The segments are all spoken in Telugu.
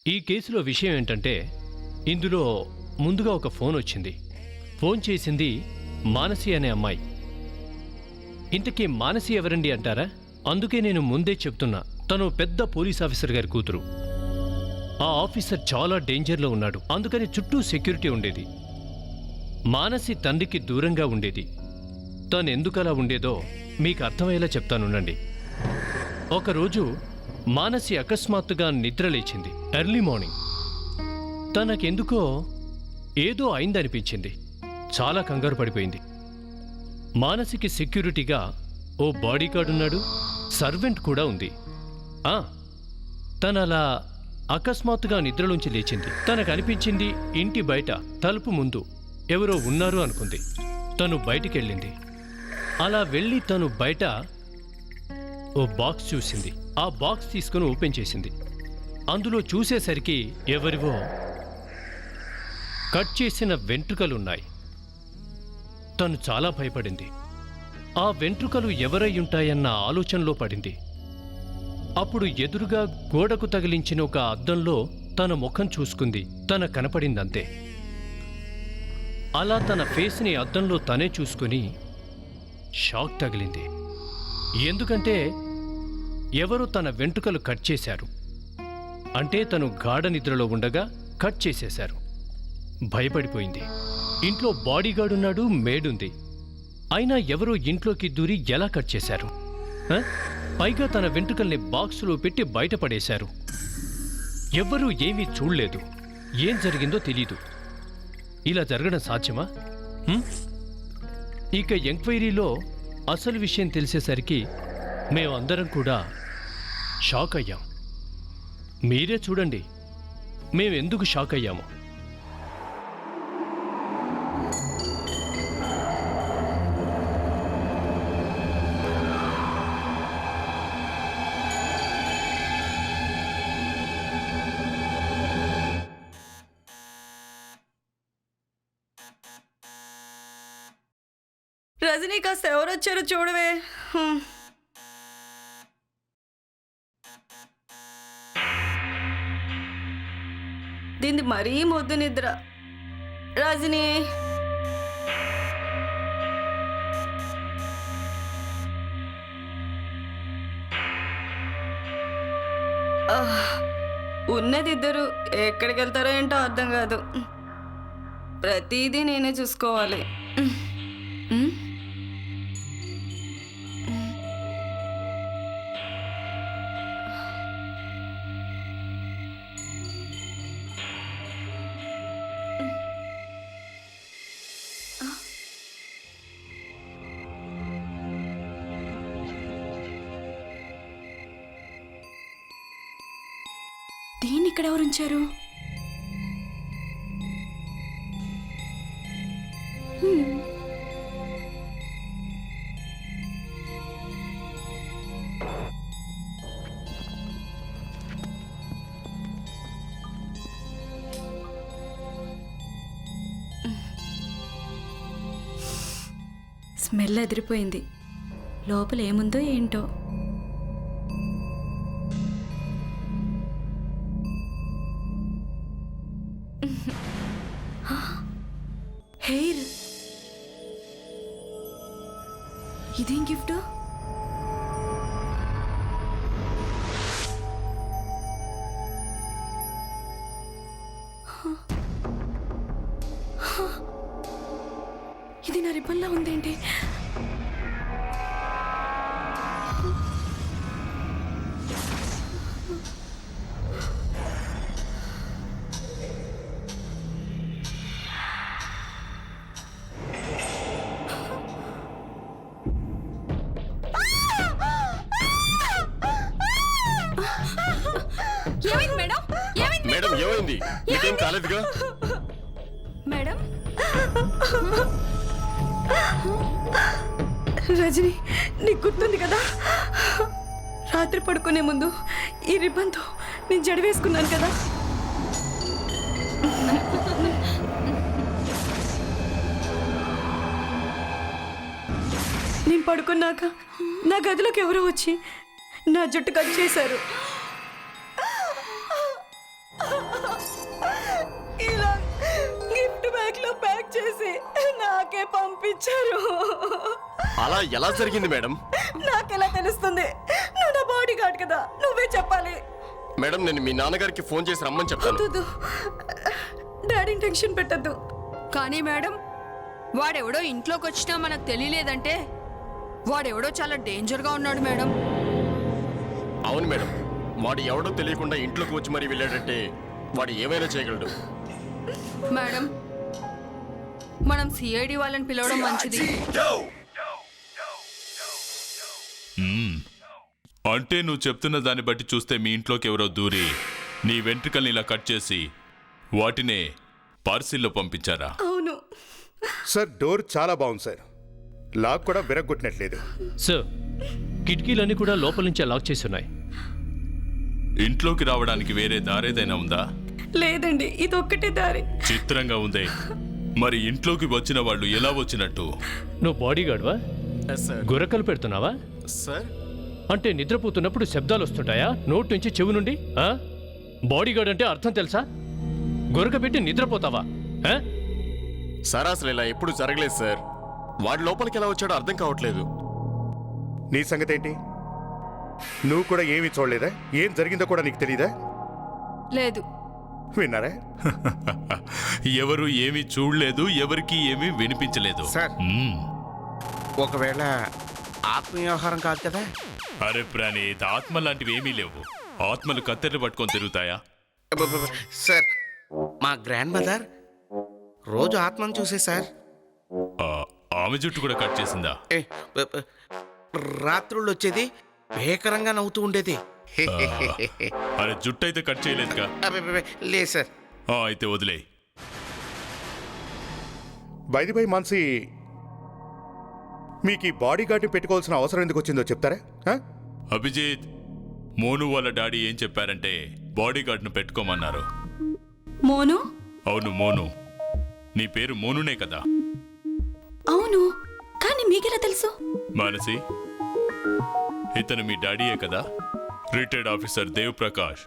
ఈ కేసులో విషయం ఏంటంటే ఇందులో ముందుగా ఒక ఫోన్ వచ్చింది. ఫోన్ చేసింది మానసి అనే అమ్మాయి. ఇంతకీ మానసి ఎవరండి అంటారా? అందుకే నేను ముందే చెప్తున్నా, తను పెద్ద పోలీస్ ఆఫీసర్ గారి కూతురు. ఆ ఆఫీసర్ చాలా డేంజర్లో ఉన్నాడు, అందుకని చుట్టూ సెక్యూరిటీ ఉండేది. మానసి తండ్రికి దూరంగా ఉండేది. తను ఎందుకలా ఉండేదో మీకు అర్థమయ్యేలా చెప్తానుండండి. ఒకరోజు మానసి అకస్మాత్తుగా నిద్రలేచింది. ఎర్లీ మార్నింగ్ తనకెందుకో ఏదో అయిందనిపించింది. చాలా కంగారు పడిపోయింది. మానసికి సెక్యూరిటీగా ఓ బాడీగార్డ్ ఉన్నాడు, సర్వెంట్ కూడా ఉంది. తనలా అకస్మాత్తుగా నిద్రలోంచి లేచింది. తనకనిపించింది ఇంటి బయట తలుపు ముందు ఎవరో ఉన్నారు అనుకుంది. తను బయటికెళ్ళింది. అలా వెళ్ళి తను బయట ఓ బాక్స్ చూసింది. ఆ బాక్స్ తీసుకుని ఓపెన్ చేసింది. అందులో చూసేసరికి ఎవరివో కట్ చేసిన వెంట్రుకలున్నాయి. తను చాలా భయపడింది. ఆ వెంట్రుకలు ఎవరై ఉంటాయన్న ఆలోచనలో పడింది. అప్పుడు ఎదురుగా గోడకు తగిలించిన ఒక అద్దంలో తన ముఖం చూసుకుంది. తన కనపడిందంతే. అలా తన ఫేస్ని అద్దంలో తనే చూసుకుని షాక్ తగిలింది. ఎందుకంటే ఎవరో తన వెంట్రుకలు కట్ చేశారు. అంటే తను గాఢ నిద్రలో ఉండగా కట్ చేసేశారు. భయపడిపోయింది. ఇంట్లో బాడీగార్డ్ ఉన్నాడు, మేడుంది. అయినా ఎవరో ఇంట్లోకి దూరి ఎలా కట్ చేశారు? పైగా తన వెంట్రుకల్ని బాక్సులో పెట్టి బయటపడేశారు. ఎవ్వరూ ఏమీ చూడలేదు. ఏం జరిగిందో తెలీదు. ఇలా జరగడం సాధ్యమా? ఇక ఎంక్వైరీలో అసలు విషయం తెలిసేసరికి మేమందరం కూడా షాక్ అయ్యాం. మీరే చూడండి మేమెందుకు షాక్ అయ్యాము. రజనీ, కాస్త ఎవరొచ్చారో చూడవే. దీన్ని మరీ మొద్దు నిద్ర. రజనీ, ఉన్నదిద్దరు ఎక్కడికి వెళ్తారో ఏంటో అర్థం కాదు. ప్రతిదీ నేనే చూసుకోవాలి. దీన్ని ఇక్కడ ఎవరు ఉంచారు? స్మెల్ అదిరిపోయింది. లోపల ఏముందో ఏంటో. హెయిర్. ఇదేం గిఫ్ట్? ఇది నా రిబ్బన్లా ఉందేంటి? మేడం ఏమైంది? మీకేం కాలేదుగా? మేడం, రజనీ, నీకు గుర్తుంది కదా, రాత్రి పడుకునే ముందు ఈ రిబ్బన్తో నేను జడ వేసుకున్నాను కదా. నేను పడుకున్నాక నా గదిలోకి ఎవరో వచ్చి నా జుట్టు కట్ చేశారు. బ్యాగ్ లో ప్యాక్ చేసి నాకే పంపించారు. అలా ఎలా జరిగింది మేడం? నాకెలా తెలుస్తుంది? నువ్వు నా బాడీ గార్డ్ కదా, నువ్వే చెప్పాలి. మేడం నేను మీ నాన్నగారికి ఫోన్ చేసి రమ్మని చెప్తాను. వద్దు, డాడీని టెన్షన్ పెట్టద్దు. కానీ మేడం, వాడెవడో ఇంట్లోకి వచ్చినా మనకు తెలియలేదంటే వాడెవడో చాలా డేంజర్గా ఉన్నాడు మేడం. అవును మేడం, వాడు ఎవడో తెలియకుండా ఇంట్లోకి వచ్చి మరీ వెళ్ళాడంటే వాడు ఏమైనా చేయగలడు. మేడం, మనం సిఐడి వాళ్ళని పిలవడం మంచిది. అంటే నువ్వు చెప్తున్న దాన్ని బట్టి చూస్తే మీ ఇంట్లోకి ఎవరో దూరి నీ వెంట్రుకల్ని ఇలా కట్ చేసి వాటినే పార్సిల్లో పంపించారా? అవును సార్, డోర్ చాలా బాగుంది సార్. లాక్ కూడా విరగొట్టినట్లేదు. సార్, కిటికీలన్నీ కూడా లోపల నుంచే లాక్ చేసి ఉన్నాయి. ఇంట్లోకి రావడానికి వేరే దారేదైనా ఉందా? లేదండి, ఇది ఒక్కటే దారి. చిత్రంగా ఉందే. మరి ఇంట్లోకి వచ్చిన వాళ్ళు ఎలా వచ్చినట్టు? నువ్వు బాడీ గార్డ్వా? గురకలు పెడుతున్నావా? సార్ అంటే నిద్రపోతున్నప్పుడు శబ్దాలు వస్తుంటాయా నోటి నుంచి చెవి నుండి? బాడీ గార్డ్ అంటే అర్థం తెలుసా? గురక పెట్టి నిద్రపోతావా? సార్ అసలు ఇలా ఎప్పుడు జరగలేదు సార్. వాడి లోపలికి ఎలా వచ్చాడో అర్థం కావట్లేదు. నీ సంగతి ఏంటి? నువ్వు కూడా ఏమీ చూడలేదా? ఏం జరిగిందో కూడా నీకు తెలీదా? లేదు. విన్నారా? ఎవరు ఏమీ చూడలేదు, ఎవరికి ఏమీ వినిపించలేదు. సార్, ఒకవేళ ఆత్మవ్యవహారం కాదు కదా? అరే ప్రణీత్, ఆత్మ లాంటివి ఏమీ లేవు. ఆత్మలు కత్తెర్లు పట్టుకొని తిరుగుతాయా? సార్, మా గ్రాండ్ మదర్ రోజు ఆత్మను చూసే సార్. ఆమె జుట్టు కూడా కట్ చేసిందా? రాత్రుళ్ళు వచ్చేది, భీకరంగా నవ్వుతూ ఉండేది. అరే జుట్టు అయితే కట్ చేయలేదుగా? లేదు సార్. అయితే వదిలే. బై మాన్సి, మీకు ఈ బాడీ గార్డ్ని పెట్టుకోవాల్సిన అవసరం ఎందుకు వచ్చిందో చెప్తారా? అభిజిత్, మోను వాళ్ళ డాడీ ఏం చెప్పారంటే బాడీ గార్డ్ను పెట్టుకోమన్నారు. మోను? అవును, మోను. నీ పేరు మోనునే కదా? అవును, కానీ మీకెలా తెలుసు? మానసి, ఇతను మీ డాడీయే కదా? రిటైర్డ్ ఆఫీసర్ దేవ్ ప్రకాష్,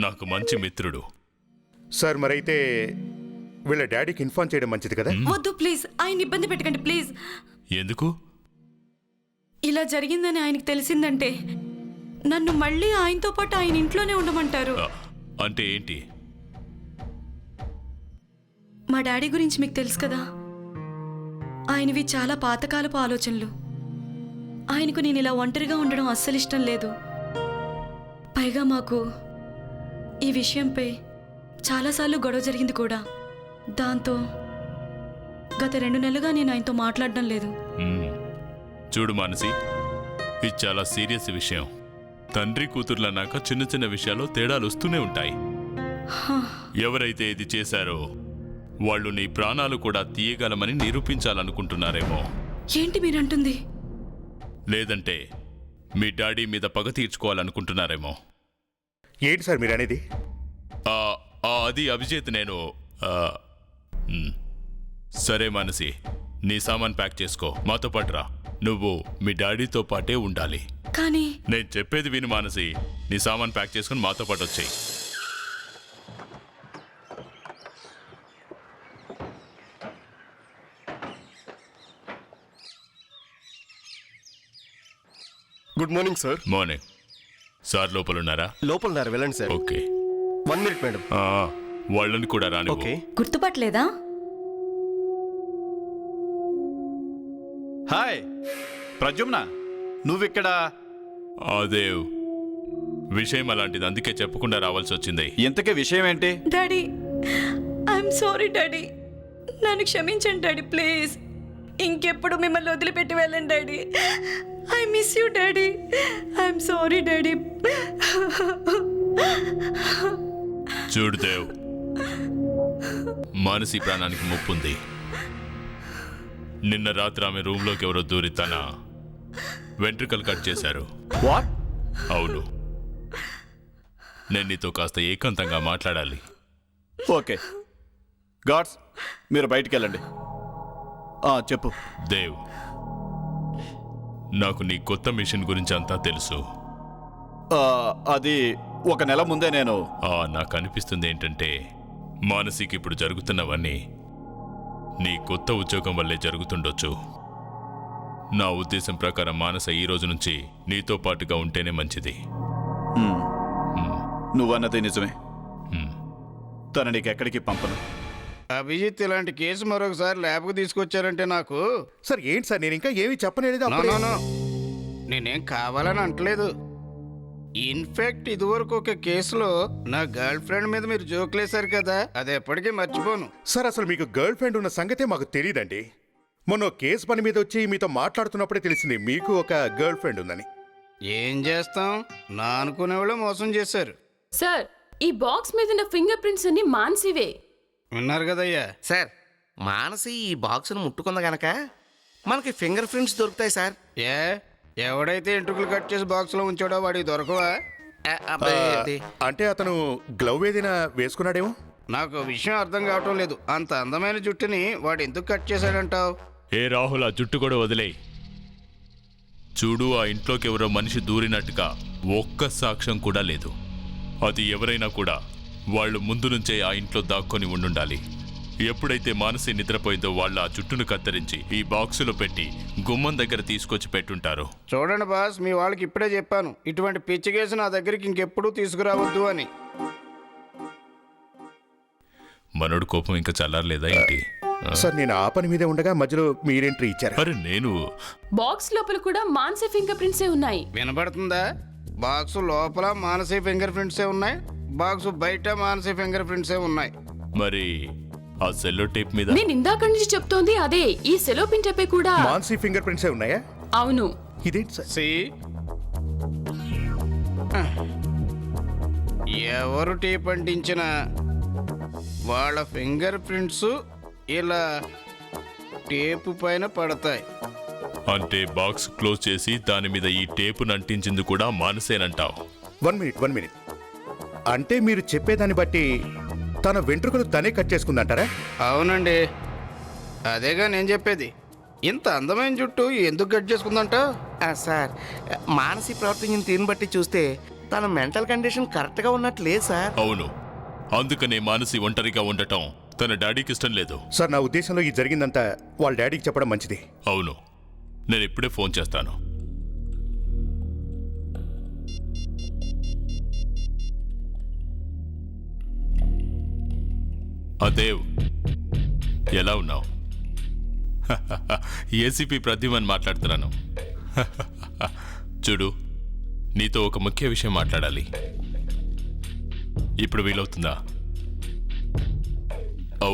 నాకు మంచి మిత్రుడు. సార్, మరైతే వీళ్ళ డాడీకి ఇన్ఫార్మ్ చేయడం మంచిది కదా? వద్దు ప్లీజ్, ఆయన ఇబ్బంది పెట్టకండి ప్లీజ్. ఎందుకు? ఇలా జరిగిందని ఆయనకి తెలిసిందంటే నన్ను మళ్ళీ ఆయనతో పాటు ఆయన ఇంట్లోనే ఉండమంటారు. అంటే ఏంటి? మా డాడీ గురించి మీకు తెలుసు కదా, ఆయనవి చాలా పాతకాలపు ఆలోచనలు. ఆయనకు నేను ఇలా ఒంటరిగా ఉండడం అస్సలు ఇష్టం లేదు. పైగా మాకు ఈ విషయంపై చాలాసార్లు గొడవ జరిగింది కూడా. దాంతో గత 2 నెలలుగా నేను ఆయనతో మాట్లాడడం లేదు. చూడు మానసి, ఇది చాలా సీరియస్ విషయం. తండ్రి కూతుర్లన్నాక చిన్న చిన్న విషయాల్లో తేడాలు వస్తూనే ఉంటాయి. ఎవరైతే ఇది చేశారో వాళ్ళు నీ ప్రాణాలు కూడా తీయగలమని నిరూపించాలనుకుంటున్నారేమో. ఏంటి మీరంటుంది? లేదంటే మీ డాడీ మీద పగ తీర్చుకోవాలనుకుంటున్నారేమో. ఏంటి సార్ మీరు అనేది? అది అభిజిత్, నేను సరే మానసి, నీ సామాన్ ప్యాక్ చేసుకో, మాతో పాటు రా. నువ్వు మీ డాడీతో పాటే ఉండాలి. కానీ నేను చెప్పేది విను మానసి, నీ సామాన్ ప్యాక్ చేసుకుని మాతో పాటు వచ్చేయి. Good morning sir. Morning. Sir లోపల ఉన్నారా? లోపల ఉన్నారు, వెళ్ళండి సార్. ఓకే. 1 minute madam. వాళ్ళని కూడా రాని. ఓకే. గుర్తుపట్టలేదా? హాయ్ ప్రజుమ్న, నువ్విక్కడ? దేవ్, విషయం అలాంటిది, అందుకే చెప్పకుండా రావాల్సి వచ్చింది. ఇంతకీ విషయం ఏంటి? డాడీ, ఐఎమ్ సారీ డాడీ, నన్ను క్షమించండి డాడీ ప్లీజ్. ఇంకెప్పుడు మిమ్మల్ని వదిలిపెట్టి వెళ్ళండి daddy. I miss you daddy. I'm sorry daddy. చూడు దేవ్, మానసి ప్రాణానికి ముప్పుంది. నిన్న రాత్రి ఆమె రూమ్లోకి ఎవరో దూరి తన వెంట్రుకలు కట్ చేశారు. వాట్? అవును. నేను నీతో కాస్త ఏకాంతంగా మాట్లాడాలి. ఓకే గాడ్స్, మీరు బయటికి వెళ్ళండి. చెప్పు. దేవ్, నాకు నీ కొత్త మిషన్ గురించి అంతా తెలుసు. అది 1 నెల ముందే నేను నాకు అనిపిస్తుంది ఏంటంటే మానసికి ఇప్పుడు జరుగుతున్నవన్నీ నీ కొత్త ఉద్యోగం వల్లే జరుగుతుండొచ్చు. నా ఉద్దేశం ప్రకారం మానస ఈ రోజు నుంచి నీతో పాటుగా ఉంటేనే మంచిది. హ్మ్. నువ్వన్నది నిజమే. హ్మ్. తను నీకెక్కడికి పంపను. అభిజిత్ ఇలాంటి కేసు మరొకసారి ల్యాబ్కు తీసుకొచ్చారంటే నాకు సార్ ఏంటి సార్, నేను ఇంకా ఏమీ చెప్పలేదు. నో, అప్పుడే- నో, నో. నేనేం కావాలని అంటలేదు. ఇన్ఫాక్ట్ ఇదివరకు ఒక కేసులో నా గర్ల్ ఫ్రెండ్ మీద మీరు జోకులేశారు కదా, అది ఎప్పటికీ మర్చిపోను. సార్ అసలు మీకు గర్ల్ ఫ్రెండ్ ఉన్న సంగతే మాకు తెలియదండి. మొన్న కేసు పని మీద వచ్చి మీతో మాట్లాడుతున్నప్పుడే తెలిసింది మీకు ఒక గర్ల్ ఫ్రెండ్ ఉందని. ఏం చేస్తాం, నా అనుకునేవాళ్ళు మోసం చేశారు. సార్, ఈ బాక్స్ మీద ఉన్న ఫింగర్ ప్రింట్స్ అన్ని మాన్సివే. విన్నారు కదయ్యా. సార్ మానసి ఈ బాక్స్ను ముట్టుకుంది గనక మనకి ఫింగర్ ప్రింట్స్ దొరుకుతాయి సార్. ఏ ఎవడైతే ఎంట్రుకలు కట్ చేసి బాక్స్లో ఉంచాడో వాడికి దొరకవా? అంటే అతను గ్లవ్ ఏదైనా వేసుకున్నాడేమో. నాకు విషయం అర్థం కావటం లేదు. అంత అందమైన జుట్టుని వాడు ఎందుకు కట్ చేశాడంటావు? ఏ రాహుల్, ఆ జుట్టు కూడా వదిలేయ్. చూడు, ఆ ఇంట్లోకి ఎవరో మనిషి దూరినట్టుగా ఒక్క సాక్ష్యం కూడా లేదు. అది ఎవరైనా కూడా వాళ్ళు ముందు నుంచే ఆ ఇంట్లో దాక్కొని ఉండుండాలి. ఎప్పుడైతే మానసి నిద్రపోయిందో వాళ్ళు ఆ జుట్టును కత్తిరించి ఈ బాక్సులో పెట్టి గుమ్మం దగ్గర తీసుకొచ్చి పెట్టుంటారు. చూడండి బాస్, మీ వాళ్ళకి ఇప్పుడే చెప్పాను, ఇటువంటి పిచ్చి కేసు నా దగ్గరికి ఇంకెప్పుడూ తీసుకురావద్దు అని. మనోడు కోపం ఇంకా చల్లారలేదా ఏంటి? సార్ నేను ఆ పని మీదే ఉండగా మధ్యలో మీరెంట్రీ ఇచ్చారు. అరే నేను బాక్స్ లోపల కూడా మాన్సే ఫింగర్ ప్రింట్సే ఉన్నాయి. వినబడుతుందా? బాక్స్ లోపల మానసీ ఫింగర్ ప్రింట్సే ఉన్నాయి, బాక్స్ బయట మానసీ ఫింగర్ ప్రింట్సే ఉన్నాయి. మరి ఆ సెల్లో టేప్ మీద నేను ఇందాక నుంచి చెప్తోంది అదే. ఈ సెలోపిన్ టేపే కూడా. మాన్సీ ఫింగర్ ప్రింట్సే ఉన్నాయా? అవును. ఇదేంటి సార్? సి ఎవరు టేప్ అంటించినా వాళ్ళ ఫింగర్ ప్రింట్స్ ఇలా టేపు పైన పడతాయి. అంటే బాక్స్ క్లోజ్ చేసి దాని మీద ఈ టేపును అంటించింది కూడా మానసేనంటావు? 1 మినిట్. అంటే మీరు చెప్పేదాన్ని బట్టి తన వెంట్రుకలు తనే కట్ చేసుకుందంటారా? అవునండి, అదేగా నేను చెప్పేది. ఇంత అందమైన జుట్టు ఎందుకు కట్ చేసుకుందంట? సార్ మానసి ప్రవర్తించిన తీరుని బట్టి చూస్తే తన మెంటల్ కండిషన్ కరెక్ట్గా ఉన్నట్టు లేదు సార్. అవును, అందుకనే మానసి ఒంటరిగా ఉండటం తన డాడీకి ఇష్టం లేదు. సార్ నా ఉద్దేశంలో ఈ జరిగిందంతా వాళ్ళ డాడీకి చెప్పడం మంచిది. అవును, నేను ఇప్పుడే ఫోన్ చేస్తాను. అదేవ్, ఎలా ఉన్నావు? ఏసీపీ ప్రద్యుమన్ మాట్లాడుతున్నాను. చూడు, నీతో ఒక ముఖ్య విషయం మాట్లాడాలి. ఇప్పుడు వీలవుతుందా?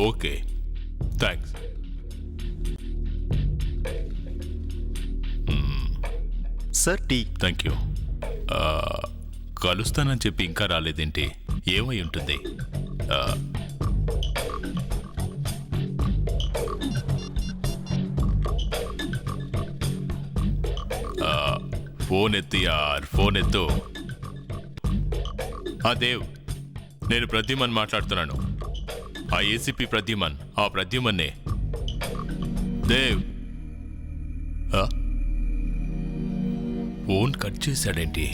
Okay, thanks. Sir tea. Thank you. కలుస్తానని చెప్పి ఇంకా రాలేదేంటి? ఏమై ఉంటుంది? ఫోన్ ఎత్తి యార్, ఫోన్ ఎత్తు. దేవ్, నేను ప్రద్యుమన్ మాట్లాడుతున్నాను. ఆ ఏసీపీ ప్రద్యుమన్, ఆ ప్రద్యుమన్నే. దేవ్, ఫోన్ కట్ చేశాడేంటి?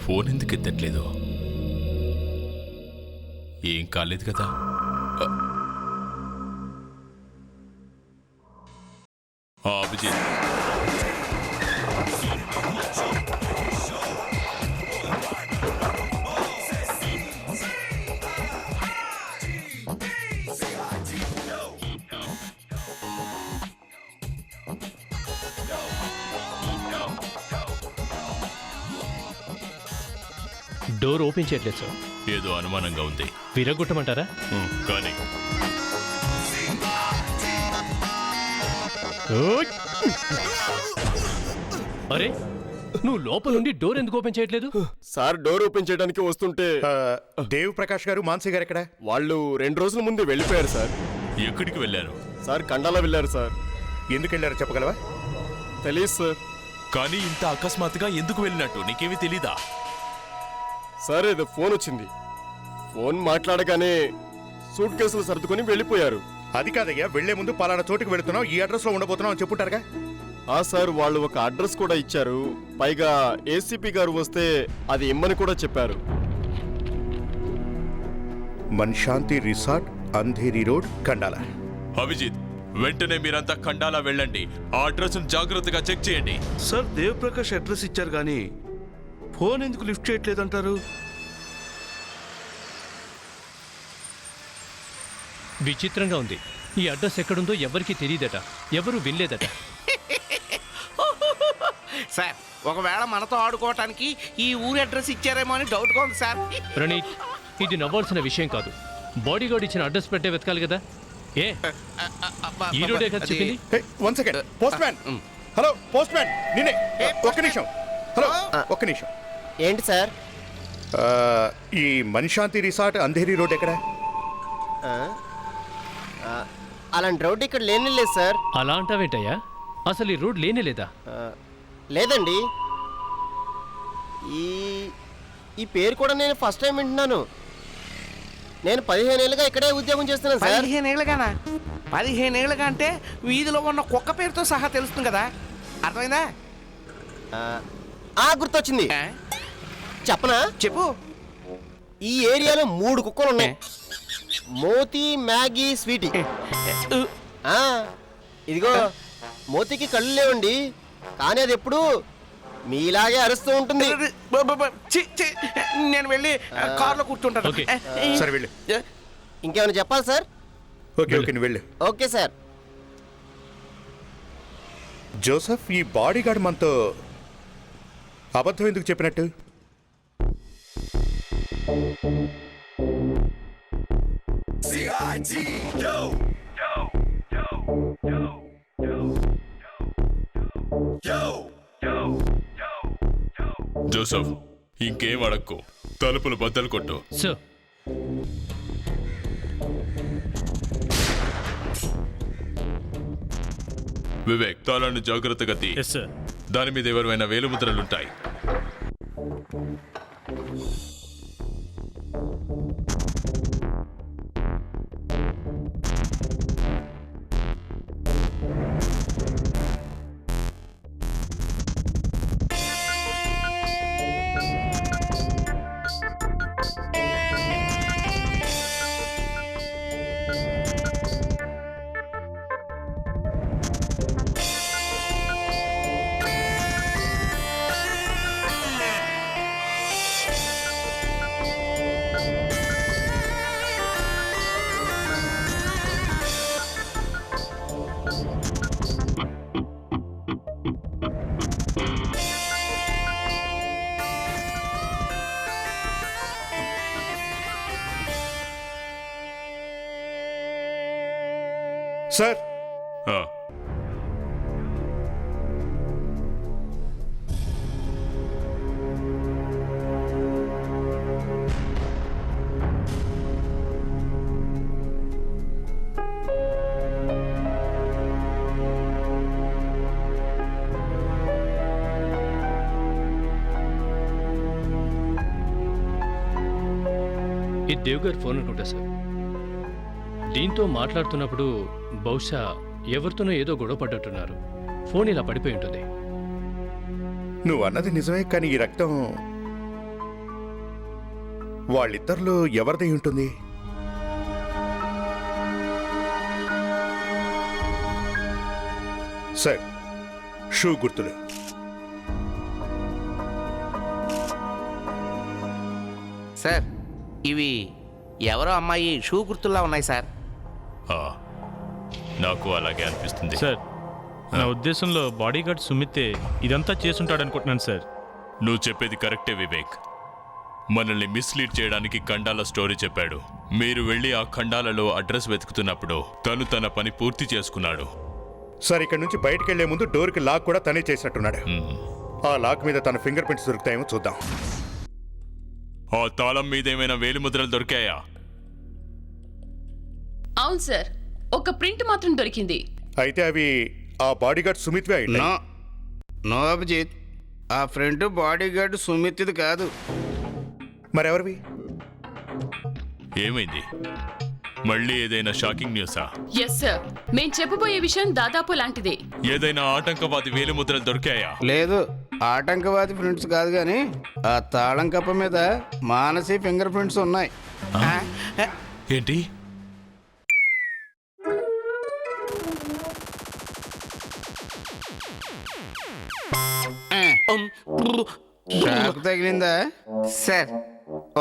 ఫోన్ ఎందుకు ఎత్తట్లేదు? ఏం కాలేదు కదా? అభిజిత్, డోర్ ఓపెన్ చేయట్లేదు సార్. ఏదో అనుమానంగా ఉంది. విరగొట్టమంటారా? కానీ ఓయ్! అరే, నువ్వు లోపల నుండి డోర్ ఎందుకు ఓపెన్ చేయట్లేదు? సార్ డోర్ ఓపెన్ చేయడానికి వస్తుంటే దేవ్ ప్రకాష్ గారు, మాన్సీ గారు ఎక్కడ? వాళ్ళు 2 రోజుల ముందు వెళ్ళిపోయారు సార్. ఎక్కడికి వెళ్ళారు? సార్ కండాలా వెళ్ళారు సార్. ఎందుకు వెళ్ళారో చెప్పగలవా? తెలియదు సార్. కానీ ఇంత అకస్మాత్తుగా ఎందుకు వెళ్ళినట్టు నీకేమీ తెలీదా? సార్ ఏదో ఫోన్ వచ్చింది. ఫోన్ మాట్లాడగానే సూట్ కేసులు సర్దుకొని వెళ్ళిపోయారు. అది కాదయ్యా, వెళ్లే ముందు పలానా చోటుకి వెళుతున్నావు, ఈ అడ్రస్ లో ఉండబోతున్నావు అని చెప్పుంటారుగా. సార్ వాళ్ళు ఒక అడ్రస్ కూడా ఇచ్చారు. పైగా ఏసీపీ గారు వస్తే అది ఇమ్మని కూడా చెప్పారు. మన్శాంతి రిసార్ట్, అంధేరి రోడ్, కండాల. అభిజిత్, వెంటనే మీరంతా ఖండాలా వెళ్ళండి. ఆ అడ్రస్ జాగ్రత్తగా చెక్ చేయండి. సార్ దేవప్రకాష్ అడ్రస్ ఇచ్చారు కానీ ఫోన్ ఎందుకు లిఫ్ట్ చేయట్లేదంటారు? విచిత్రంగా ఉంది. ఈ అడ్రస్ ఎక్కడుందో ఎవరికీ తెలియదట, ఎవరు వినలేదట. సార్ ఒకవేళ మనతో ఆడుకోవటానికి ఈ ఊరి అడ్రస్ ఇచ్చారేమో అని డౌట్గా ఉంది సార్. ప్రణీత్, ఇది నవ్వాల్సిన విషయం కాదు. బాడీగార్డ్ ఇచ్చిన అడ్రస్ పెట్టే వెతకాలి కదా. ఏ ఈ రోడే కదా చెప్పింది. One second, post man. Hello post man, నేనే. ఒక్క నిమిషం. హలో, ఒక్క నిమిషం. ఏంటి సార్? ఈ మన్శాంతి రిసార్ట్, అంధేరి రోడ్ ఎక్కడ? అలాంటి రోడ్ ఇక్కడ లేనే లేదు సార్. అలా అంటావేంటయ్యా? అసలు ఈ రోడ్ లేనే లేదా? లేదండి. ఈ పేరు కూడా నేను ఫస్ట్ టైం వింటున్నాను. నేను 15 ఏళ్ళుగా ఇక్కడే ఉద్యోగం చేస్తున్నాను సార్. 15 ఏళ్ళుగానా? 15 ఏళ్ళుగా అంటే వీధిలో ఉన్న కుక్క పేరుతో సహా తెలుస్తుంది కదా, అర్థమైందా? గుర్తొచ్చింది. చెప్పనా? చెప్పు. ఈ ఏరియాలో 3 కుక్కలు ఉన్నాయి. Moti, Maggie, sweetie. ఇదిగో, మోతీకి కళ్ళు లేవండి, కానీ అది ఎప్పుడు మీలాగే అరుస్తూ ఉంటుంది. నేను వెళ్ళి కార్లో కూర్చుంటాను. ఓకే. సరే వెళ్ళు. ఇంకేమైనా చెప్పాలి సార్? ఓకే ఓకే, నువ్వు వెళ్ళు. Okay sir. జోసెఫ్, ఈ బాడీ గార్డ్ మనతో అబద్ధం ఎందుకు చెప్పినట్టు? జోసఫ్, ఇంకేం అడక్కు, తలుపులు బద్దలు కొట్టు. సార్, వివేక్, తాళాన్ని జాగ్రత్తగా తీ. దాని మీద ఎవరైనా వేలుముద్రలుంటాయి. సార్, ఆ, ఇది దేవ్ గారి ఫోన్ అనుకుంటా సార్. దీంతో మాట్లాడుతున్నప్పుడు బహుశా ఎవరితోనో ఏదో గొడవ పడ్డట్టున్నారు. ఫోన్ ఇలా పడిపోయి ఉంటుంది. నువ్వు అన్నది నిజమే, కానీ ఈ రక్తం వాళ్ళిద్దరిలో ఎవరిదై ఉంటుంది? సార్, షూ గుర్తులు. సార్, ఇవి ఎవరో అమ్మాయి షూ గుర్తుల్లా ఉన్నాయి సార్. నాకు అలాగే అనిపిస్తుంది. సార్, నా ఉద్దేశంలో బాడీగార్డ్ సుమితే ఇదంతా చేసుంటాడు అనుకుంటున్నాను సార్. నువ్వు చెప్పేది కరెక్టే వివేక్. మనల్ని మిస్లీడ్ చేయడానికి ఖండాల స్టోరీ చెప్పాడు. మీరు వెళ్ళి ఆ ఖండాలలో అడ్రస్ వెతుకుతున్నప్పుడు తను తన పని పూర్తి చేసుకున్నాడు. సార్, ఇక్కడ నుంచి బయటకు వెళ్లే ముందు డోర్కి లాక్ కూడా తనే చేసినట్టున్నాడు. ఆ లాక్ మీద తన ఫింగర్ ప్రింట్స్ దొరుకుతాయేమో చూద్దాం. ఆ తాళం మీద ఏమైనా వేలిముద్రలు దొరికాయా? అవును సార్, ఒక ప్రింట్ మాత్రం దొరికింది. అయితే అవి ఆ బాడీగార్డ్ సుమిత్వే అయి ఉంటాయి. నో అభిజిత్, ఆ ఫ్రెండ్ బాడీగార్డ్ సుమిత్ది కాదు. మరెవరివి? ఏమైంది? మళ్ళీ ఏదైనా షాకింగ్ న్యూసా? ఎస్ సార్, మేం చెప్పబోయే విషయం దాదాపు లాంటిదే. ఏదైనా ఆటంకవాది వేలిముద్రలు దొరికాయా? లేదు, ఆటంకవాది ప్రింట్స్ కాదు కానీ ఆ తాళం కప్ప మీద మానసి ఫింగర్ ప్రింట్స్ ఉన్నాయి. ఏంటి? షాక్ తగిలిందా? సార్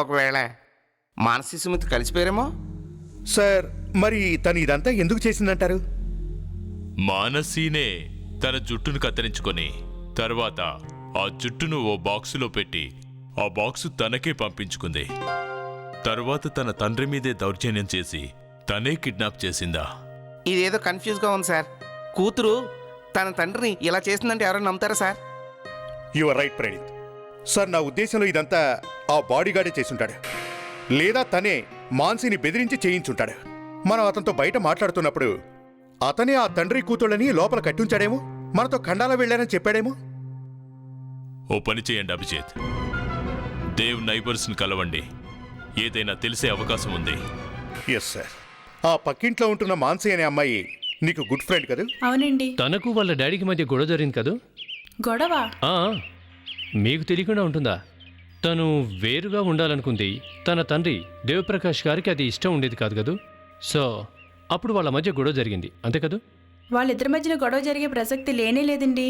ఒకవేళ మానసి సుమిత్ కలిసిపోయారేమో. సార్ మరి తను ఇదంతా ఎందుకు చేసిందంటారు? మానసీనే తన జుట్టును కత్తిరించుకొని తర్వాత ఆ జుట్టును ఓ బాక్సులో పెట్టి ఆ బాక్సు తనకే పంపించుకుంది. తర్వాత తన తండ్రి మీదే దౌర్జన్యం చేసి తనే కిడ్నాప్ చేసిందా? ఇదేదో కన్ఫ్యూజ్గా ఉంది సార్. కూతురు తన తండ్రిని ఇలా చేసిందంటే ఎవరైనా నమ్ముతారా sir? You are right Praneeth. Sir నా ఉద్దేశంలో ఇదంతా ఆ బాడీగార్డే చేసుంటాడు, లేదా తనే మాన్సీని బెదిరించి చేయించుంటాడు. మనం అతనితో బయట మాట్లాడుతున్నప్పుడు అతనే ఆ తండ్రి కూతుళ్ళని లోపల కట్టించాడేమో, మనతో ఖండాల వెళ్ళారని చెప్పాడేమో. ఓ పని చేయండి అభిజిత్, దేవ్ నైబర్స్ని కలవండి, ఏదైనా తెలిసే అవకాశం ఉంది. Yes sir. ఆ పక్కింట్లో ఉంటున్న మాన్సీ అనే అమ్మాయి నీకు గుడ్ ఫ్రెండ్ కదా? అవునండి. తనకు వాళ్ళ డాడీకి మధ్య గొడవ జరిగింది కదూ? గొడవ? ఆ, మీకు తెలియకుండా ఉంటుందా? తను వేరుగా ఉండాలనుకుంది. తన తండ్రి దేవప్రకాష్ గారికి అది ఇష్టం ఉండేది కాదు కదూ. సో అప్పుడు వాళ్ళ మధ్య గొడవ జరిగింది, అంతే కదూ? వాళ్ళిద్దరి మధ్యన గొడవ జరిగే ప్రసక్తి లేనే లేదండి.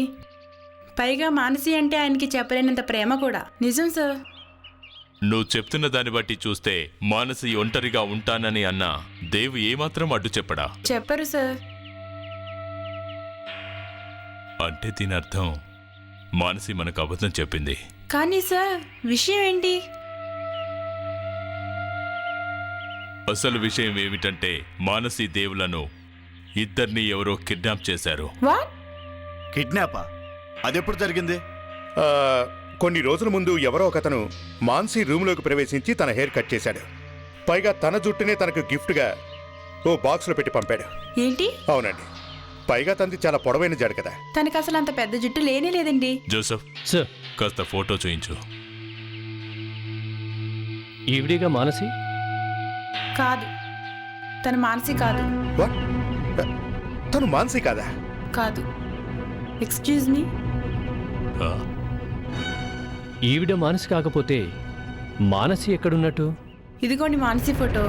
పైగా మానసి అంటే ఆయనకి చెప్పలేనంత ప్రేమ కూడా. నిజం సార్. నువ్వు చెప్తున్న దాన్ని బట్టి చూస్తే మానసి ఒంటరిగా ఉంటానని అన్నా దేవ్ ఏమాత్రం అడ్డు చెప్పడా? చెప్పరు సార్. అంటే దీని అర్థం మానసి మనకు అబద్ధం చెప్పింది. కానీ సార్ విషయం ఏంటి? అసలు విషయం ఏమిటంటే మానసి దేవులను ఇద్దరిని ఎవరో కిడ్నాప్ చేశారు. వాట్? కిడ్నాపా? అదెప్పుడు జరిగింది? కొన్ని రోజుల ముందు ఎవరో ఒకతను మాన్సీ రూమ్లోకి ప్రవేశించి తన హెయిర్ కట్ చేశాడు. పైగా తన జుట్టునే తనకు గిఫ్ట్గా ఓ బాక్స్లో పెట్టి పంపాడు. ఏంటి? అవునండి. పైగా తనది చాలా పొడవైన జడ కదా. తనకు అసలు అంత పెద్ద జుట్టు లేనే లేదండి. జోసెఫ్ సార్, కాస్త ఫోటో చూయించు. ఈవిడిగా మానసి? కాదు, తను మానసి కాదు. వాట్? తను మాన్సీ కాదా? కాదు. Excuse me. ఆ, ఈవిడ మానసి కాకపోతే మానసి ఎక్కడున్నట్టు? ఇదిగోండి మానసి ఫోటో.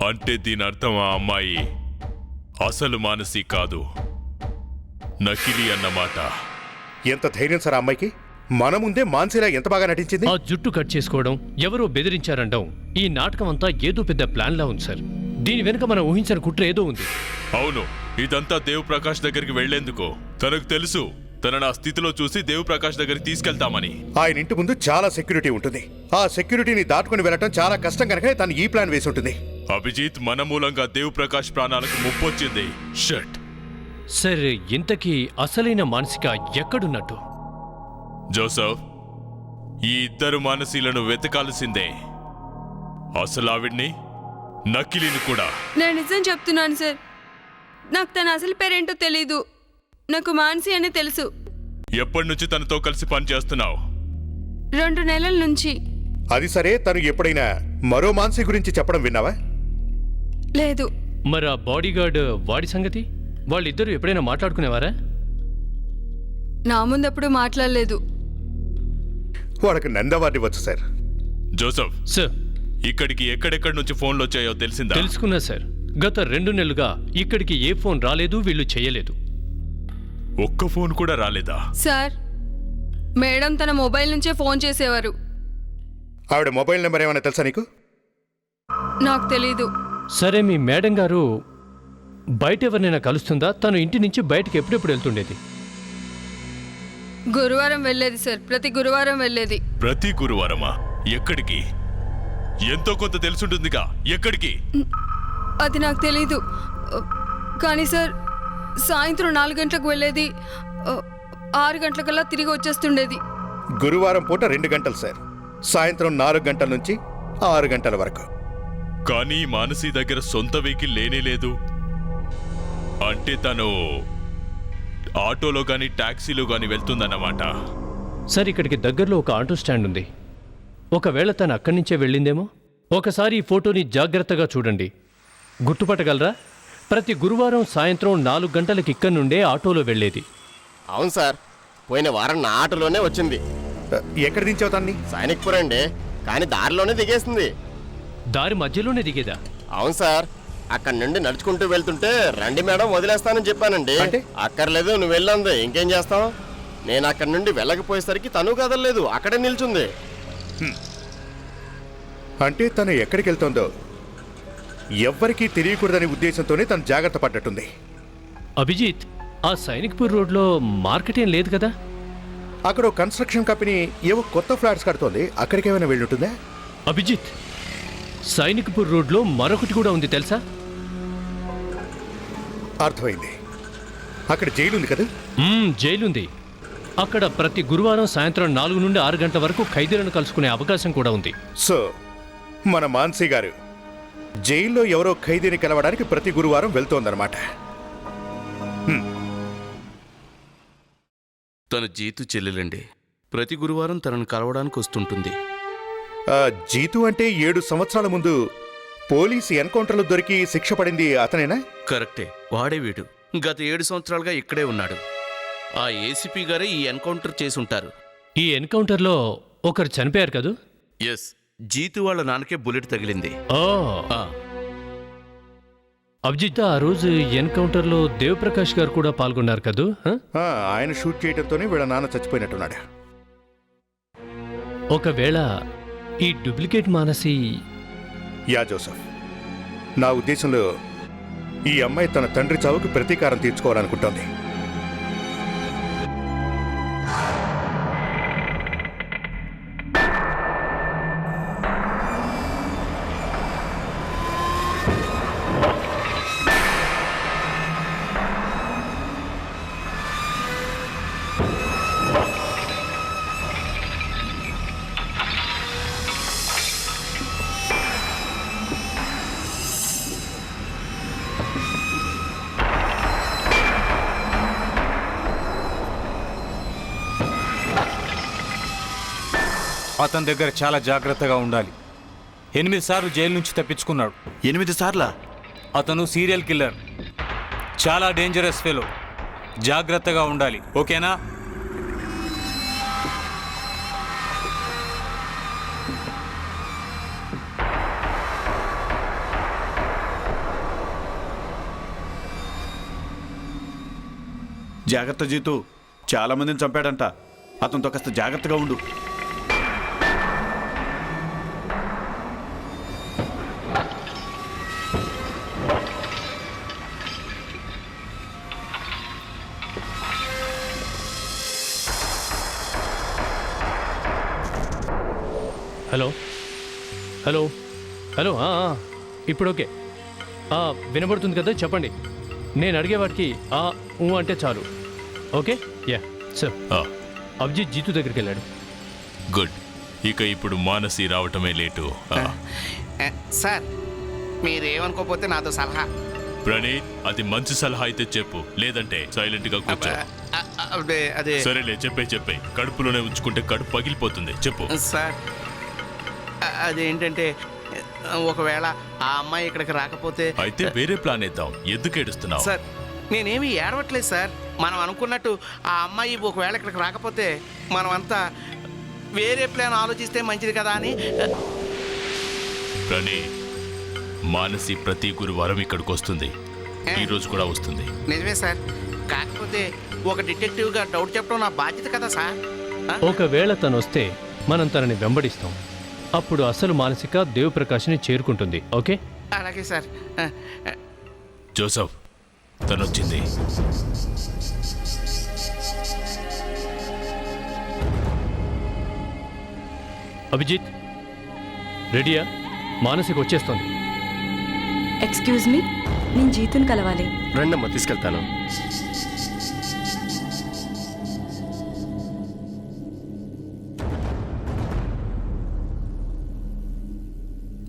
అంటే దీని అర్థం ఆ అమ్మాయి అసలు మానసి కాదు, నకిలీ అన్నమాట. ఎంత ధైర్యం సార్ ఆ అమ్మాయికి? మన ముందే మాన్సీలా ఎంత బాగా నటించింది. ఆ జుట్టు కట్ చేసుకోవడం, ఎవరో బెదిరించారంటాం, ఈ నాటకం అంతా ఏదో పెద్ద ప్లాన్లా ఉంది సార్. దీని వెనుక మనం ఊహించిన కుట్ర ఏదో ఉంది. అవును, ఇదంతా దేవ్ ప్రకాష్ దగ్గరికి వెళ్లేందుకు. తనకు తెలుసు తనను ఆ స్థితిలో చూసి దేవ్ ప్రకాష్ దగ్గరికి తీసుకెళ్తామని. ఆయన ఇంటి ముందు చాలా సెక్యూరిటీ ఉంటుంది. ఆ సెక్యూరిటీని దాటుకుని వెళ్ళటం చాలా కష్టం కనుక తను ఈ ప్లాన్ వేసి ఉంటుంది. అభిజిత్, మన మూలంగా దేవ్ ప్రకాష్ ప్రాణాలకు ముప్పొచ్చింది. షట్. సరే, ఇంతకీ అసలైన మానసిక ఎక్కడున్నట్టు? జోసెఫ్, ఈ ఇద్దరు మానసీలను వెతకాల్సిందే. అసలు ఆవిడ్ని, నకిలీని కూడా. నేను నిజం చెప్తున్నాను సార్, నాకు తన అసలు పేరేంటో తెలీదు. నాకు మానసి అని తెలుసు. ఎప్పటి నుంచి తనతో కలిసి పని చేస్తున్నావు? 2 నెలల నుంచి. అది సరే, తను ఎప్పుడైనా మరో మాన్సీ గురించి చెప్పడం విన్నావా? లేదు. మరి ఆ బాడీగార్డ్ వాడి సంగతి? వాళ్ళిద్దరూ ఎప్పుడైనా మాట్లాడుకునేవారా? నా ముందప్పుడు మాట్లాడలేదు. వాళ్ళకి నందవార్డు వచ్చు సార్. జోసెఫ్ సార్, ఇక్కడికి ఎక్కడెక్కడి నుంచి ఫోన్లు వచ్చాయో తెలిసిందా? తెలుసుకున్నా సార్. గత 2 నెలలుగా ఇక్కడికి ఏ ఫోన్ రాలేదు, వీళ్ళు చేయలేదు. ఒక్క ఫోన్ కూడా రాలేదా? సార్, మేడం తన మొబైల్ నుంచే ఫోన్ చేసేవారు. ఆవిడ మొబైల్ నెంబర్ ఏమైనా తెలుసా నీకు? నాకు తెలీదు. సరే, మీ మేడం గారు బయట ఎవరినైనా కలుస్తుందా? తను ఇంటి నుంచి బయటకు ఎప్పుడెప్పుడు వెళ్తుండేది? గురువారం వెళ్ళేది సార్, ప్రతి గురువారం వెళ్ళేది. ప్రతి గురువారమా? ఎక్కడికి? ఎంతో కొంత తెలుసుంటుందిగా. ఎక్కడికి? అది నాకు తెలీదు. కానీ సార్ సాయంత్రం 4 గంటలకు వెళ్ళేది, 6 గంటలకల్లా తిరిగి వచ్చేస్తుండేది. గురువారం పూట 2 గంటలు సార్, సాయంత్రం 4 గంటల నుంచి 6 గంటల వరకు. కానీ మానసి దగ్గర సొంత వెహికల్ లేనే. అంటే తను ఆటోలో గాని టాక్సీలో గాని వెళ్తుందన్నమాట. సార్ ఇక్కడికి దగ్గరలో ఒక ఆటో స్టాండ్ ఉంది. ఒకవేళ తను అక్కడి నుంచే వెళ్ళిందేమో. ఒకసారి ఈ ఫోటోని జాగ్రత్తగా చూడండి. గుర్తుపట్టగలరా? ప్రతి గురువారం సాయంత్రం 4 గంటలకి ఇక్కడి నుండే ఆటోలో వెళ్ళేది. అవును సార్, పోయిన వారం నా ఆటోలోనే వచ్చింది. ఎక్కడ దించావు తన్ని? సైనిక్పురం అండి, కానీ దారిలోనే దిగేసింది. దారి మధ్యలోనే దిగేదా? అవును సార్, అక్కడి నుండి నడుచుకుంటూ వెళ్తుంటే రండి మేడం వదిలేస్తానని చెప్పానండి. అంటే? అక్కర్లేదు నువ్వు వెళ్ళంది, ఇంకేం చేస్తాం. నేను అక్కడి నుండి వెళ్ళకపోయేసరికి తను కదలలేదు, అక్కడే నిల్చుంది. అంటే తను ఎక్కడికి వెళ్తోందో ఎవ్వరికీ తెలియకూడదనే ఉద్దేశంతోనే తను జాగ్రత్త పడ్డట్టుంది. అభిజిత్, ఆ సైనిక్పూర్ రోడ్లో మార్కెట్ ఏం లేదు కదా? అక్కడ ఒక కన్స్ట్రక్షన్ కంపెనీ ఏవో కొత్త ఫ్లాట్స్ కడుతోంది, అక్కడికి ఏమైనా వెళ్ళుంటుందా? అభిజిత్, సైనిక్పూర్ రోడ్లో మరొకటి కూడా ఉంది తెలుసా? అర్థమైంది. అక్కడ జైలు ఉంది కదా? జైలుంది. అక్కడ ప్రతి గురువారం సాయంత్రం 4 నుండి 6 గంటల వరకు ఖైదీలను కలుసుకునే అవకాశం కూడా ఉంది. సో మన మాన్సీ గారు జైల్లో ఎవరో ఖైదీని కలవడానికి ప్రతి గురువారం వెళ్తోందన్నమాట. తన జీతు చెల్లెలండి. ప్రతి గురువారం తనను కలవడానికి వస్తుంటుంది. జీతు అంటే 7 సంవత్సరాల ముందు పోలీసు ఎన్కౌంటర్లో దొరికి శిక్ష పడింది అతనేనా? కరెక్టే, వాడే వీడు. గత 7 సంవత్సరాలుగా ఇక్కడే ఉన్నాడు. ఆ ఏసీపీ గారే ఈ ఎన్కౌంటర్ చేసుంటారు. ఈ ఎన్కౌంటర్లో ఒకరు చనిపోయారు కదూ? ఎస్, జీతు వాళ్ళ నాన్నకే బుల్లెట్ తగిలింది. అభిజిత్, ఆ రోజు ఎన్కౌంటర్లో దేవప్రకాష్ గారు కూడా పాల్గొన్నారు కదూ? ఆయన షూట్ చేయడంతోనే వీళ్ళ నాన్న చచ్చిపోయినట్టున్నాడు. ఒకవేళ ఈ డూప్లికేట్ మానసి... యా జోసఫ్, నా ఉద్దేశంలో ఈ అమ్మాయి తన తండ్రి చావుకు ప్రతీకారం తీర్చుకోవాలనుకుంటోంది. అతని దగ్గర చాలా జాగ్రత్తగా ఉండాలి. 8 సార్లు జైలు నుంచి తప్పించుకున్నాడు. 8 సార్లా? అతను సీరియల్ కిల్లర్, చాలా డేంజరస్ ఫెలో. జాగ్రత్తగా ఉండాలి, ఓకేనా? జాగ్రత్త జీతు, చాలా మందిని చంపాడంట. అతనితో కాస్త జాగ్రత్తగా ఉండు. హలో హలో హలో ఇప్పుడు ఓకే. వినబడుతుంది కదా? చెప్పండి. నేను అడిగేవాడికి అంటే చాలు. Okay, yeah sir. Abhijit Jeetu దగ్గరికి వెళ్ళాడు. గుడ్. ఇక ఇప్పుడు మానసి రావటమే లేటు. సార్, మీరేమనుకోకపోతే నాతో సలహా. ప్రణీత్, అది మంచి సలహా అయితే చెప్పు, లేదంటే సైలెంట్ గా కూర్చో. అదే సరేలే, చెప్పే. కడుపులోనే ఉంచుకుంటే కడుపు పగిలిపోతుంది. చెప్పు. సార్, అదేంటంటే ఒకవేళ ఆ అమ్మాయి ఇక్కడికి రాకపోతే... అయితే వేరే ప్లాన్ వేద్దాం. ఎందుకు ఏడుస్తున్నావు? సార్, నేనేమి ఏడవట్లేదు సార్. మనం అనుకున్నట్టు ఆ అమ్మాయి ఒకవేళ ఇక్కడికి రాకపోతే మనం అంతా వేరే ప్లాన్ ఆలోచిస్తే మంచిది కదా అని. ప్రణీత్, మానసి ప్రతి గురువారం ఇక్కడికి వస్తుంది. ఈ రోజు కూడా వస్తుంది. నిజమే సార్, కాకపోతే ఒక డిటెక్టివ్గా డౌట్ చెప్పడం నా బాధ్యత కదా సార్. ఒకవేళ తను వస్తే మనం తనని వెంబడిస్తాం. అప్పుడు అసలు మానసిక దేవప్రకాష్ని చేరుకుంటుంది. ఓకే, అలాగే సార్. జోసఫ్, తనొచ్చింది. అభిజిత్, రెడీయా? మానసిక వచ్చేస్తోంది. ఎక్స్క్యూజ్ మీ, నేను జీతుని కలవాలి. రెండమ్మా తీసుకెళ్తాను.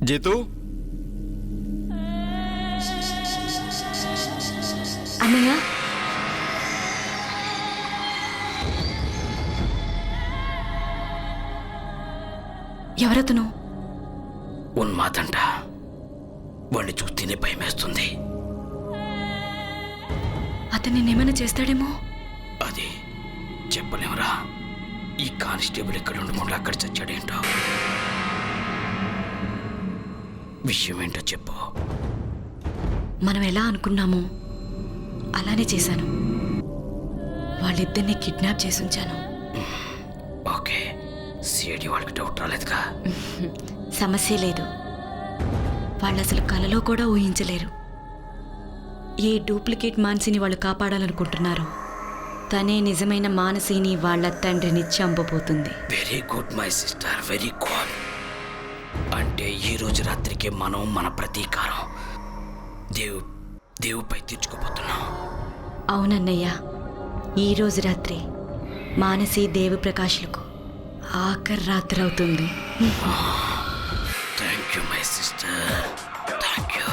జీతు, అన్నయ్య, ఎవరతను? ఉన్మాదంట. వాడిని చూస్తేనే భయమేస్తుంది. అతను నేనేమైనా చేస్తాడేమో. అది చెప్పలేమురా. ఈ కానిస్టేబుల్ ఎక్కడ ఉండకుండా అక్కడ చచ్చాడేంటో. విషయం ఏంటో చెప్పు. మనం ఎలా అనుకున్నామో అలానే చేశాను. వాళ్ళిద్దరిని కిడ్నాప్ చేసి ఉంచాను. ఓకే, సిఐడి వాళ్ళకి డౌట్ రాలేదుగా? సమస్య లేదు. వాళ్ళు అసలు కలలో కూడా ఊహించలేరు ఏ డూప్లికేట్ మానసిని వాళ్ళు కాపాడాలనుకుంటున్నారు. తనే నిజమైన మానసిని వాళ్ళ తండ్రిని చంపబోతుంది. Very good my sister, very good. అంటే ఈ రోజు రాత్రికి మనం మన ప్రతీకారం దేవుపై తీర్చుకోబోతున్నాం. అవునన్నయ్య, ఈరోజు రాత్రి మానసి దేవి ప్రకాష్లకు ఆఖరి రాత్రి అవుతుంది. Thank you my sister, thank you.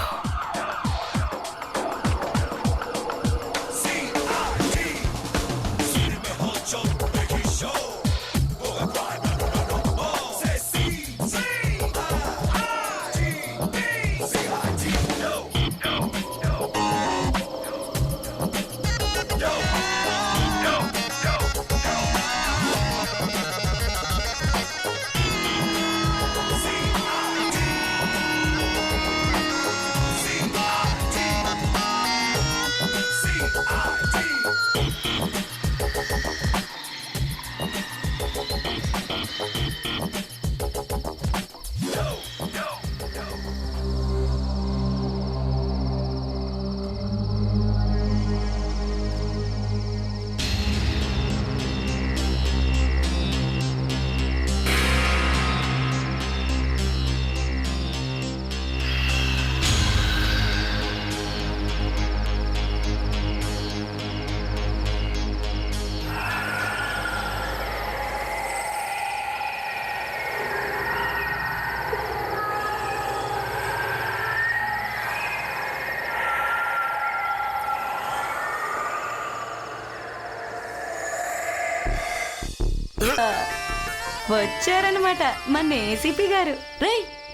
వచ్చారనమాట మన ఏసీపీ గారు. రే,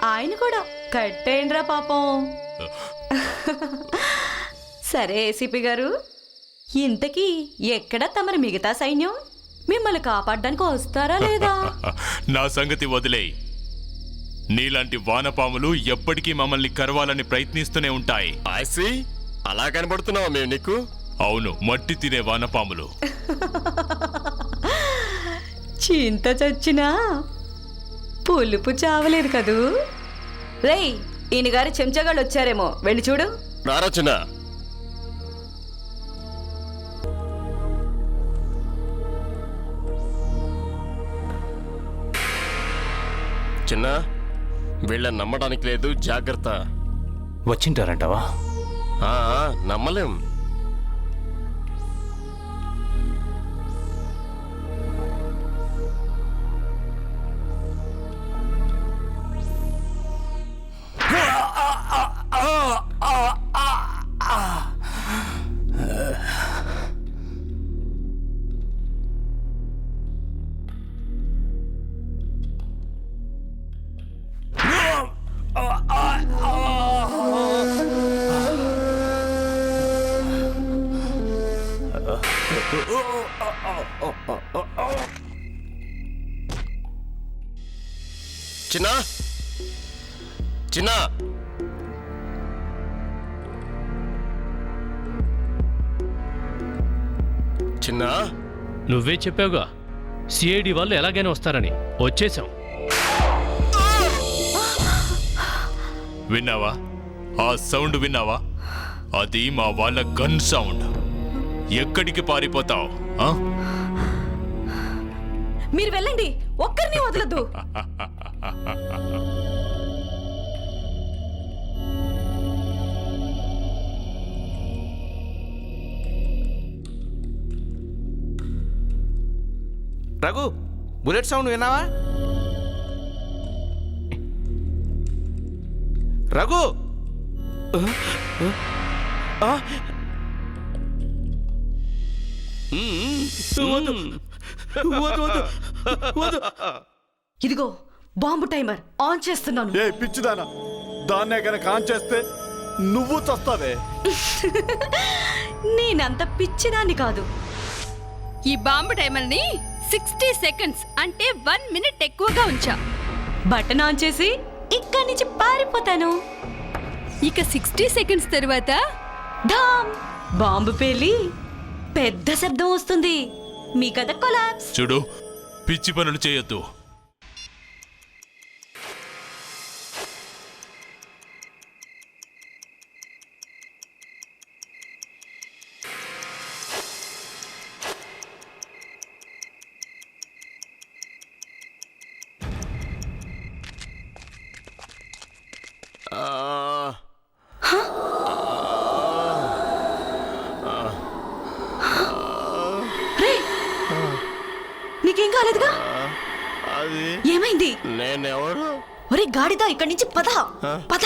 ఆయన కూడా కట్టేయండిరా పాపం. సరే ఏసీపీ గారు, ఇంతకీ ఎక్కడ తమరి మిగతా సైన్యం? మిమ్మల్ని కాపాడడానికి వస్తారా లేదా? నా సంగతి వదిలేయ్. నీలాంటి వానపాములు ఎప్పటికీ మమ్మల్ని కరవాలని ప్రయత్నిస్తూనే ఉంటాయి. ఐసీ, అలా కనబడుతున్నావా మేము నీకు? అవును, మట్టి తినే వానపాములు. చింత చచ్చినా పులుపు చావలేదు కదూ. రేయ్, ఈయన గారి చెంచగాళ్ళు వచ్చారేమో, వెళ్ళి చూడు. రారా చిన్న. చిన్న, వీళ్ళని నమ్మడానికి లేదు, జాగ్రత్త. వచ్చింటారంటావా? నమ్మలేం. చిన్న, చిన్న, చిన్న. నువ్వే చెప్పావుగా సిఐడి వాళ్ళు ఎలాగైనా వస్తారని. వచ్చేసాం. విన్నావా? ఆ సౌండ్ విన్నావా? అది మా వాళ్ళ గన్ సౌండ్. ఎక్కడికి పారిపోతావు? మీరు వెళ్ళండి, ఒక్కరిని వదలదు. రఘు బుల్లెట్ సౌండ్ విన్నావా? రఘు ఇదిగో బాంబు టైమర్ ఆన్ చేస్తున్నాను. ఏ పిచ్చిదానా, దాన్నే కనుక ఆన్ చేస్తే నువ్వు చస్తావే. నేనంత పిచ్చిదాన్ని కాదు. ఈ బాంబు టైమర్ని 60 సెకండ్స్ అంటే 1 మినిట్ ఎక్కువగా ఉంచా. బటన్ ఆన్ చేసి ఇక్కడి నుంచి పారిపోతాను. ఇక 60 సెకండ్స్ తర్వాత ఢామ్ బాంబు పేలి పెద్ద శబ్దం వస్తుంది. మీ కథ కొలాప్స్. చూడు, పిచ్చి పనులు చేయొద్దు. నీకేం కాలేదుగా? అది ఏమైంది? నేనెవరు? ఒరే గాడిద, ఇక్కడి నుంచి పద పద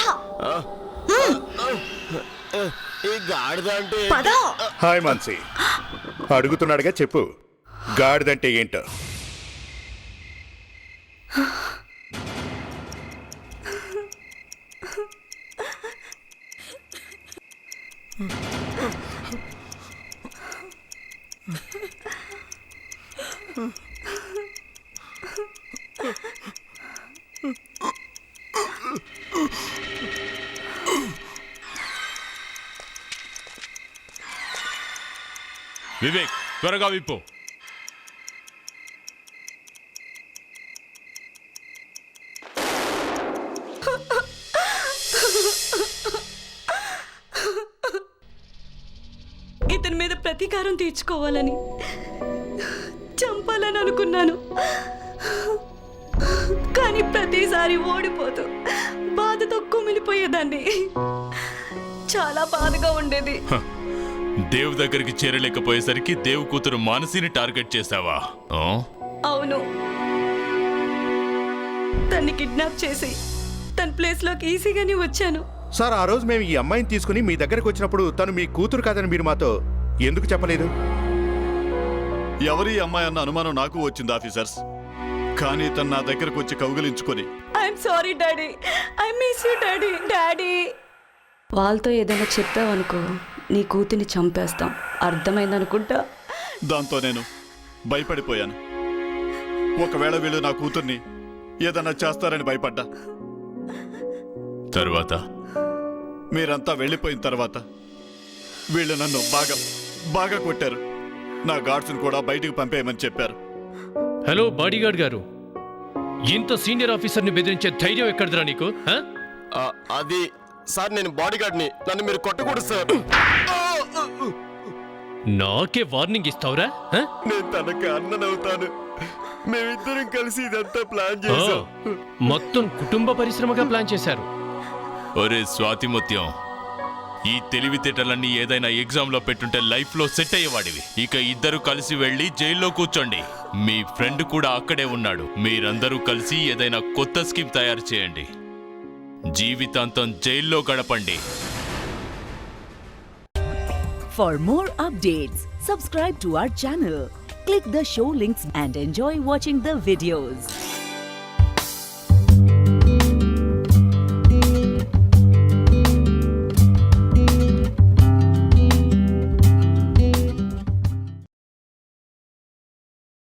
ఈ గాడిద అంటే పద. హాయ్ మాన్సి, అడుగుతున్నాడుగా చెప్పు, గాడిదంటే ఏంటో. వివేక్, త్వరగా విప్పు. ఇతని మీద ప్రతీకారం తీర్చుకోవాలని, చంపాలని అనుకున్నాను. కానీ ప్రతిసారి ఓడిపోతూ బాధతో కుమిలిపోయేదాన్ని. చాలా బాధగా ఉండేది. దేవు దగ్గరికి చేరలేకపోయేసరికి దేవు కూతురు మానసిని టార్గెట్ చేశావా? అవును, తన్ని కిడ్నాప్ చేసి తన ప్లేస్లోకి ఈజీగానే వచ్చాను. సార్, ఆ రోజు మేము ఈ అమ్మాయిని తీసుకుని మీ దగ్గరకు వచ్చినప్పుడు తను మీ కూతురు కాదని మీరు మాతో ఎందుకు చెప్పలేదు? ఎవరి అమ్మాయి అన్న అనుమానం నాకు వచ్చింది ఆఫీసర్స్. కానీ తను నా దగ్గరకు వచ్చి కౌగిలించుకొని I'm sorry daddy, I miss you daddy. Daddy, వాళ్ళతో ఏదైనా చెప్పావనుకో నీ కూతుర్ని చంపేస్తాం, అర్థమైందనుకుంటా. దాంతో నేను భయపడిపోయాను. ఒకవేళ వీళ్ళు నా కూతుర్ని ఏదన్నా చేస్తారని భయపడ్డా. తర్వాత మీరంతా వెళ్ళిపోయిన తర్వాత వీళ్ళు నన్ను బాగా కొట్టారు. నా గార్డ్స్ని కూడా బయటికి పంపేయమని చెప్పారు. హలో బాడీగార్డ్ గారు, ఇంత సీనియర్ ఆఫీసర్ని బెదిరించే ధైర్యం ఎక్కడిదిరా నీకు? అది సార్, నేను బాడీగార్డ్ని, నన్ను మీరు కొట్టకూడదు సార్. నాకే వార్నింగ్ ఇస్తావురా? నేను తనకి అన్ననవుతాను. మేమిద్దరం కలిసి ఇదంతా ప్లాన్ చేశాం. మొత్తం కుటుంబ పరిశ్రమగా ప్లాన్ చేశారు. ఒరే స్వాతిముత్యం, ఈ తెలివితేటలన్నీ ఏదైనా ఎగ్జామ్ లో పెట్టుంటే లైఫ్ లో సెట్ అయ్యేవాడివి. ఇక ఇద్దరు కలిసి వెళ్ళి జైల్లో కూర్చోండి. మీ ఫ్రెండ్ కూడా అక్కడే ఉన్నాడు. మీరందరూ కలిసి ఏదైనా కొత్త స్కీమ్ తయారు చేయండి. జీవితాంతం జైల్లో గడపండి. For more updates, subscribe to our channel, click the show links and enjoy watching the videos.